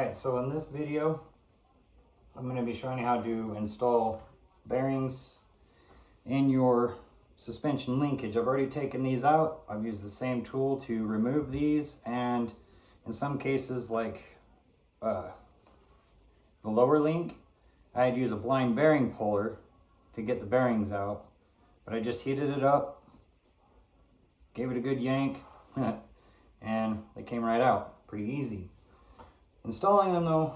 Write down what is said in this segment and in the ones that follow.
Alright, so in this video, I'm going to be showing you how to install bearings in your suspension linkage. I've already taken these out. I've used the same tool to remove these, and in some cases, like the lower link, I had to use a blind bearing puller to get the bearings out. But I just heated it up, gave it a good yank, and they came right out. Pretty easy. Installing them though,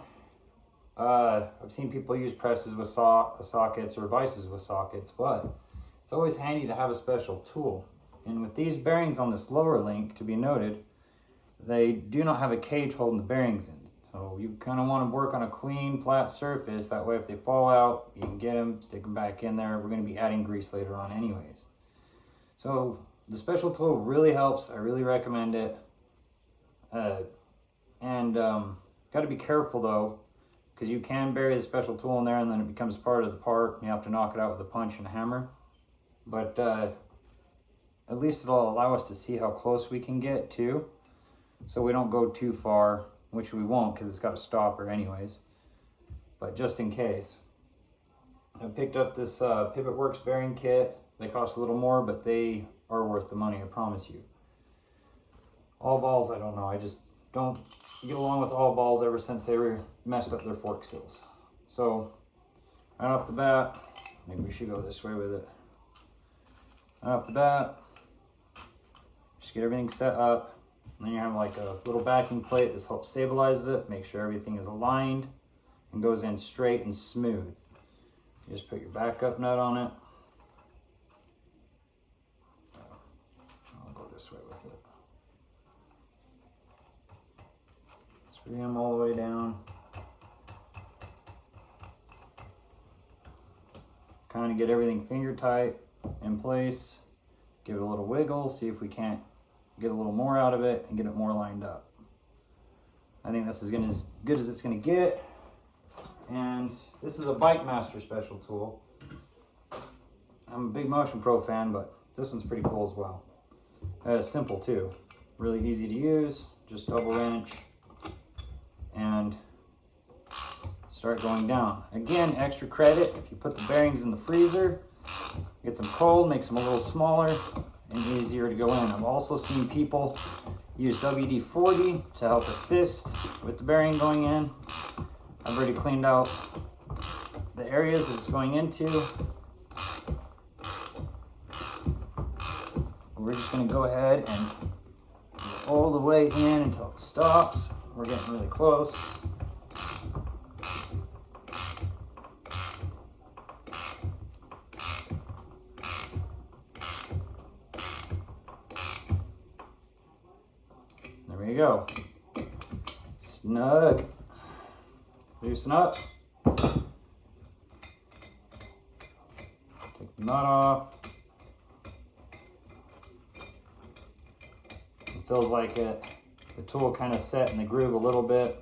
I've seen people use presses with sockets or vices with sockets, but it's always handy to have a special tool. And with these bearings on this lower link, to be noted, they do not have a cage holding the bearings in. So you kind of want to work on a clean, flat surface. That way if they fall out, you can get them, stick them back in there. We're going to be adding grease later on anyways. So the special tool really helps. I really recommend it. Got to be careful though, because you can bury the special tool in there and then it becomes part of the part and you have to knock it out with a punch and a hammer. But at least it'll allow us to see how close we can get too, so we don't go too far, which we won't because it's got a stopper anyways. But just in case, I picked up this Pivot Works bearing kit. They cost a little more, but they are worth the money, I promise you. All balls, I don't know. I just don't get along with all balls ever since they messed up their fork seals. So right off the bat, maybe we should go this way with it. Right off the bat, just get everything set up. And then you have like a little backing plate. This helps stabilize it, make sure everything is aligned and goes in straight and smooth. You just put your backup nut on it. I'll go this way with it. Screw them all the way down. Kind of get everything finger tight in place. Give it a little wiggle, see if we can't get a little more out of it and get it more lined up. I think this is as good as it's going to get. And this is a Bike Master special tool. I'm a big Motion Pro fan, but this one's pretty cool as well. It's simple too. Really easy to use. Just double wrench and start going down. Again, extra credit if you put the bearings in the freezer, gets them cold, makes them a little smaller and easier to go in. I've also seen people use WD-40 to help assist with the bearing going in. I've already cleaned out the areas it's going into. We're just going to go ahead and go all the way in until it stops. We're getting really close. There we go. Snug. Loosen up. Take the nut off. It feels like the tool kind of set in the groove a little bit.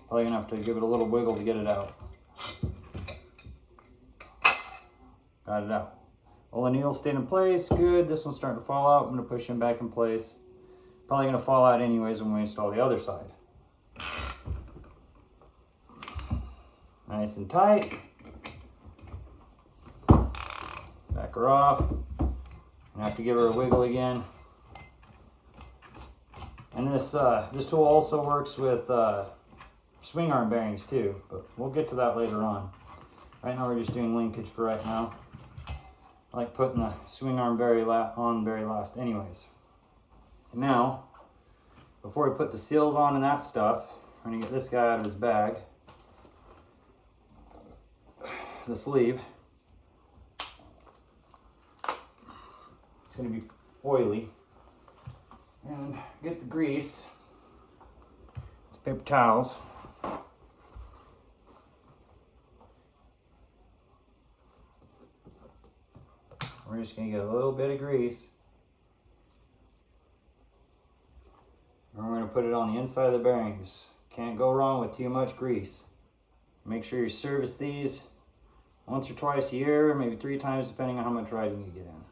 Probably gonna have to give it a little wiggle to get it out. Got it out. All the needles stayed in place, good. This one's starting to fall out. I'm gonna push him back in place. Probably gonna fall out anyways when we install the other side. Nice and tight. Back her off. I have to give her a wiggle again. And this tool also works with swing arm bearings too, but we'll get to that later on. Right now we're just doing linkage for right now. I like putting the swing arm on very last anyways. And now, before we put the seals on and that stuff, we're gonna get this guy out of his bag. The sleeve. It's going to be oily. And get the grease. It's paper towels. We're just going to get a little bit of grease. And we're going to put it on the inside of the bearings. Can't go wrong with too much grease. Make sure you service these once or twice a year, maybe 3 times, depending on how much riding you get in.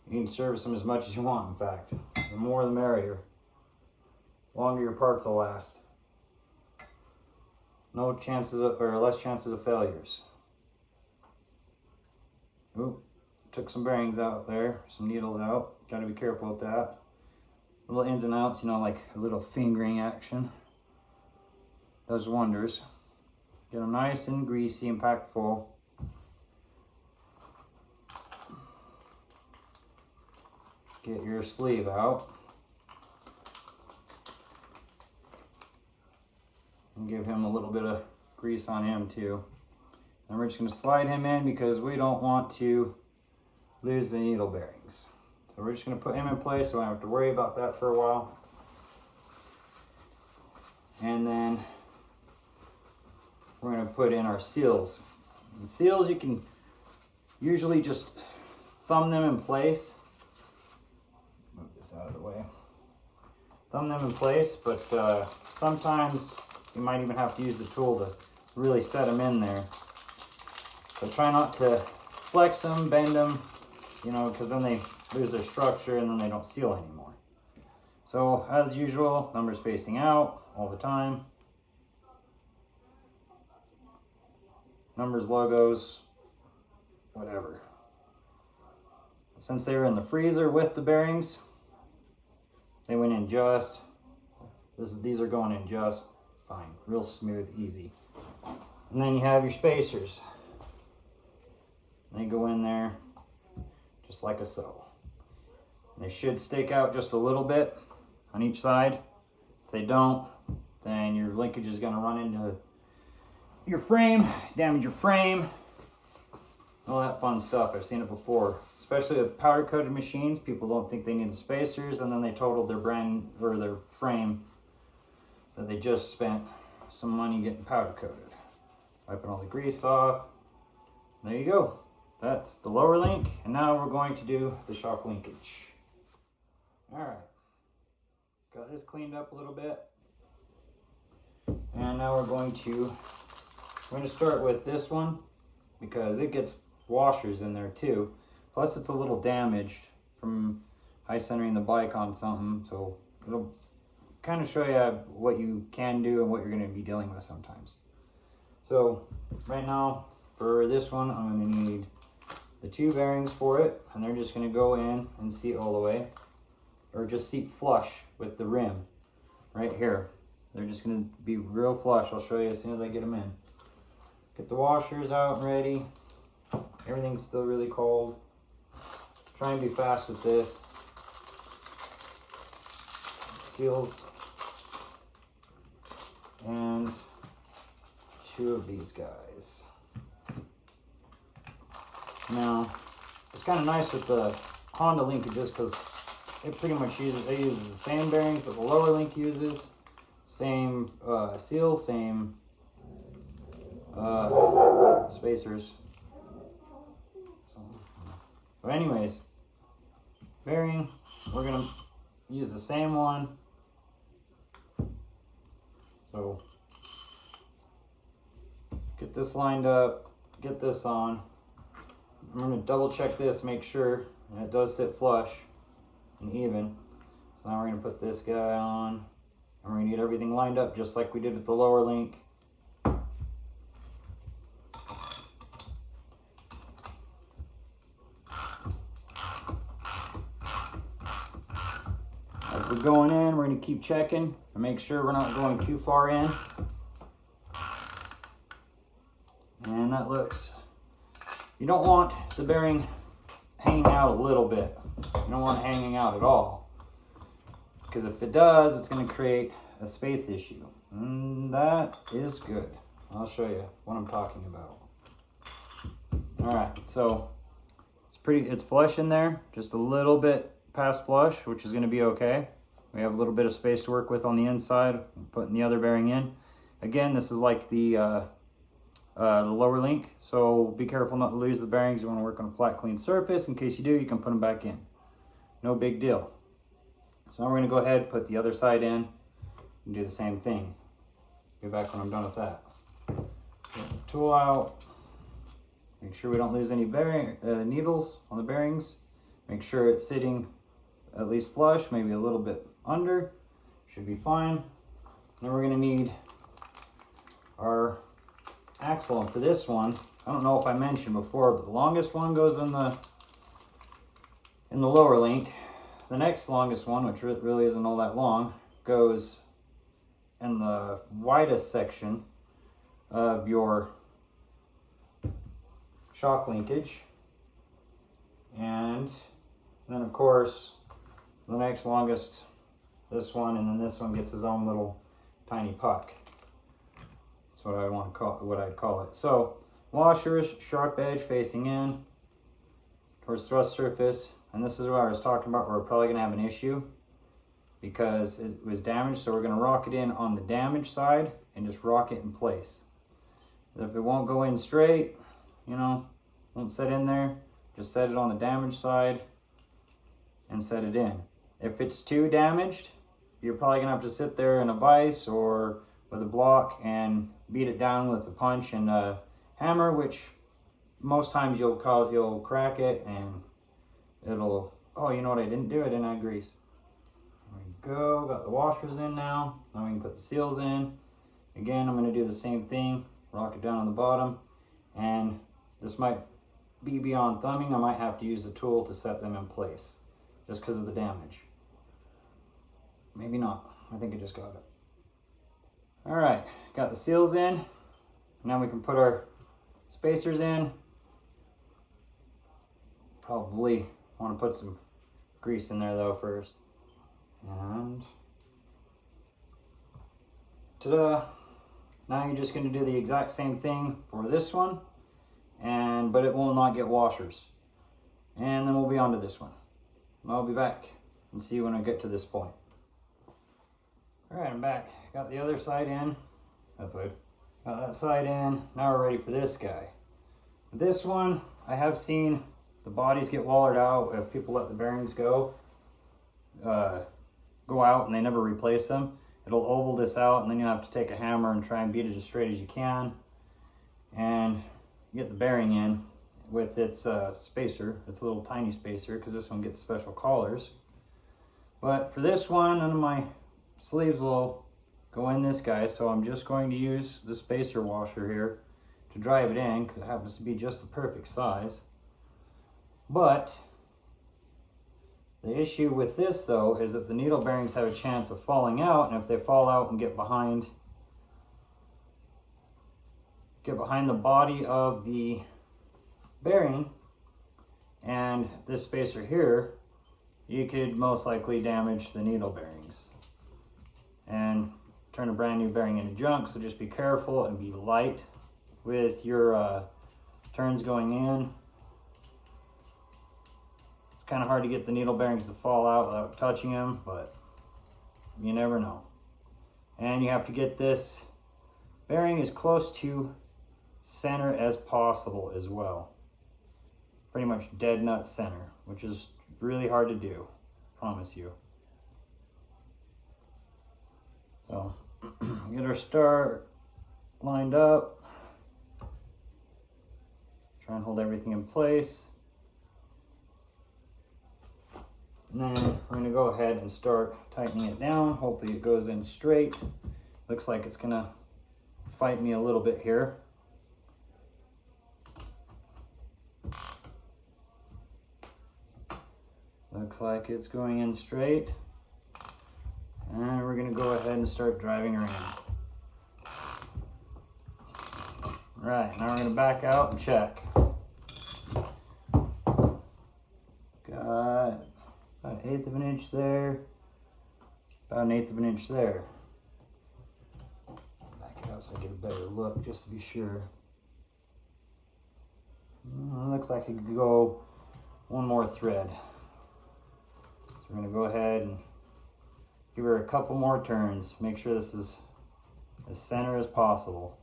You can service them as much as you want, in fact. The more the merrier. The longer your parts will last. no chances of, or less chances of failures. Oop, took some bearings out there, some needles out. Gotta be careful with that. Little ins and outs, you know, like a little fingering action. Does wonders. Get them nice and greasy and packed full. Get your sleeve out. And give him a little bit of grease on him too. And we're just going to slide him in because we don't want to lose the needle bearings. So we're just going to put him in place so I don't have to worry about that for a while. And then we're going to put in our seals. The seals, you can usually just thumb them in place. Move this out of the way. Thumb them in place, but sometimes you might even have to use the tool to really set them in there. So try not to flex them, bend them, you know, because then they lose their structure and then they don't seal anymore. So as usual, numbers spacing out all the time. Numbers, logos, whatever. Since they were in the freezer with the bearings, they went in just, these are going in just fine. Real smooth, easy. And then you have your spacers. They go in there just like a so. They should stick out just a little bit on each side. If they don't, then your linkage is going to run into your frame, damage your frame, all that fun stuff. I've seen it before, especially with powder coated machines. People don't think they need the spacers, and then they total their brand or their frame that they just spent some money getting powder coated. Wiping all the grease off. There you go. That's the lower link, and now we're going to do the shock linkage. All right, got this cleaned up a little bit, and now we're going to start with this one because it gets washers in there too. Plus it's a little damaged from high centering the bike on something, so it'll kind of show you what you can do and what you're going to be dealing with sometimes. So right now for this one, I'm going to need the 2 bearings for it, and they're just going to go in and seat all the way, or just seat flush with the rim right here. They're just going to be real flush. I'll show you as soon as I get them in. Get the washers out and ready. Everything's still really cold. Try and be fast with this. Seals. And 2 of these guys. Now, it's kind of nice with the Honda linkages because it pretty much uses the same bearings that the lower link uses. Same seals, same spacers. So anyways, bearing, we're gonna use the same one. So get this lined up, get this on. I'm gonna double check this, make sure it does sit flush and even. So now we're gonna put this guy on, and we're gonna get everything lined up just like we did with the lower link. As we're going in, we're going to keep checking and make sure we're not going too far in. And that looks, you don't want the bearing hanging out a little bit. You don't want it hanging out at all. Because if it does, it's going to create a space issue. And that is good. I'll show you what I'm talking about. Alright, so it's flush in there, just a little bit past flush, which is going to be okay. We have a little bit of space to work with on the inside. I'm putting the other bearing in. Again, this is like the lower link, so be careful not to lose the bearings. You want to work on a flat, clean surface. In case you do, you can put them back in. No big deal. So now we're going to go ahead, put the other side in, and do the same thing. Get back when I'm done with that. Get the tool out. Make sure we don't lose any bearing needles on the bearings. Make sure it's sitting at least flush, maybe a little bit under. Should be fine. Then we're going to need our axle. And for this one, I don't know if I mentioned before, but the longest one goes in the lower link. The next longest one, which really isn't all that long, goes in the widest section of your shock linkage. And then of course the next longest, this one, and then this one gets his own little tiny puck. That's what I want to call it, what I'd call it. So washers, sharp edge facing in towards thrust surface, and this is what I was talking about. We're probably going to have an issue because it was damaged, so we're going to rock it in on the damaged side and just rock it in place. If it won't go in straight, you know, won't set in there, just set it on the damaged side and set it in. If it's too damaged, you're probably gonna have to sit there in a vise or with a block and beat it down with a punch and a hammer, which most times you'll crack it and it'll, oh, you know what I didn't do? I didn't add grease. There we go, got the washers in now. Now we can put the seals in. Again, I'm gonna do the same thing, rock it down on the bottom, and this might be beyond thumbing. I might have to use the tool to set them in place just because of the damage. Maybe not. I think I just got it. All right, got the seals in. Now we can put our spacers in. Probably want to put some grease in there though first. And ta-da! Now you're just going to do the exact same thing for this one, but it will not get washers. And then we'll be on to this one. I'll be back and see you when I get to this point. All right, I'm back. Got the other side in. That side. Got that side in. Now we're ready for this guy. This one, I have seen the bodies get wallered out if people let the bearings go out and they never replace them. It'll oval this out, and then you have to take a hammer and try and beat it as straight as you can and get the bearing in with its spacer. It's a little tiny spacer because this one gets special collars. But for this one, none of my sleeves will go in this guy, so I'm just going to use the spacer washer here to drive it in because it happens to be just the perfect size. But the issue with this though is that the needle bearings have a chance of falling out, and if they fall out and get behind the body of the bearing and this spacer here, you could most likely damage the needle bearings and turn a brand new bearing into junk. So just be careful and be light with your turns going in. It's kind of hard to get the needle bearings to fall out without touching them, but you never know. And you have to get this bearing as close to center as possible as well. Pretty much dead nut center, which is really hard to do, promise you. So get our start lined up. Try and hold everything in place. And then we're going to go ahead and start tightening it down. Hopefully it goes in straight. Looks like it's going to fight me a little bit here. Looks like it's going in straight. And we're going to go ahead and start driving around. Right, now we're going to back out and check. Got about 1/8 of an inch there, about 1/8 of an inch there. Back it out so I get a better look just to be sure. Looks like it could go one more thread. So we're going to go ahead and give her a couple more turns. Make sure this is as center as possible.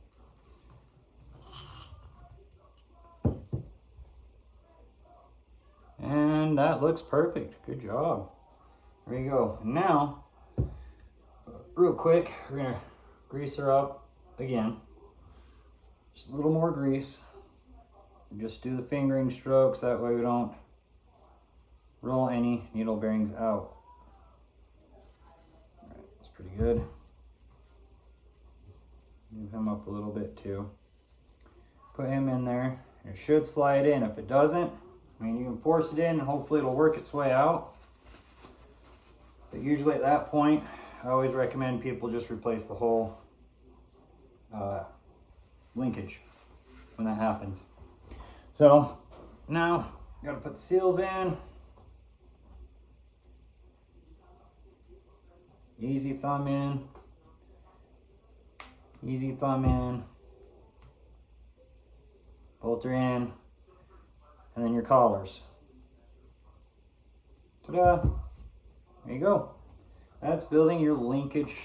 And that looks perfect. Good job. There you go. And now, real quick, we're going to grease her up again. Just a little more grease. Just do the fingering strokes. That way we don't roll any needle bearings out. All right, that's pretty good. Move him up a little bit too. put him in there. It should slide in. If it doesn't, I mean, you can force it in and hopefully it'll work its way out. But usually at that point, I always recommend people just replace the whole linkage when that happens. So now you gotta put the seals in. Easy thumb in. Easy thumb in. Bolter in. And then your collars. Ta-da! There you go. That's building your linkage,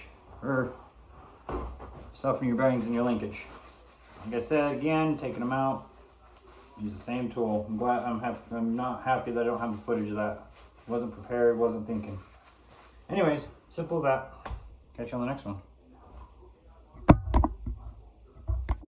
or stuff from your bearings and your linkage. Like I said again, taking them out, use the same tool. I'm not happy that I don't have the footage of that. Wasn't prepared, wasn't thinking. Anyways, simple as that. Catch you on the next one.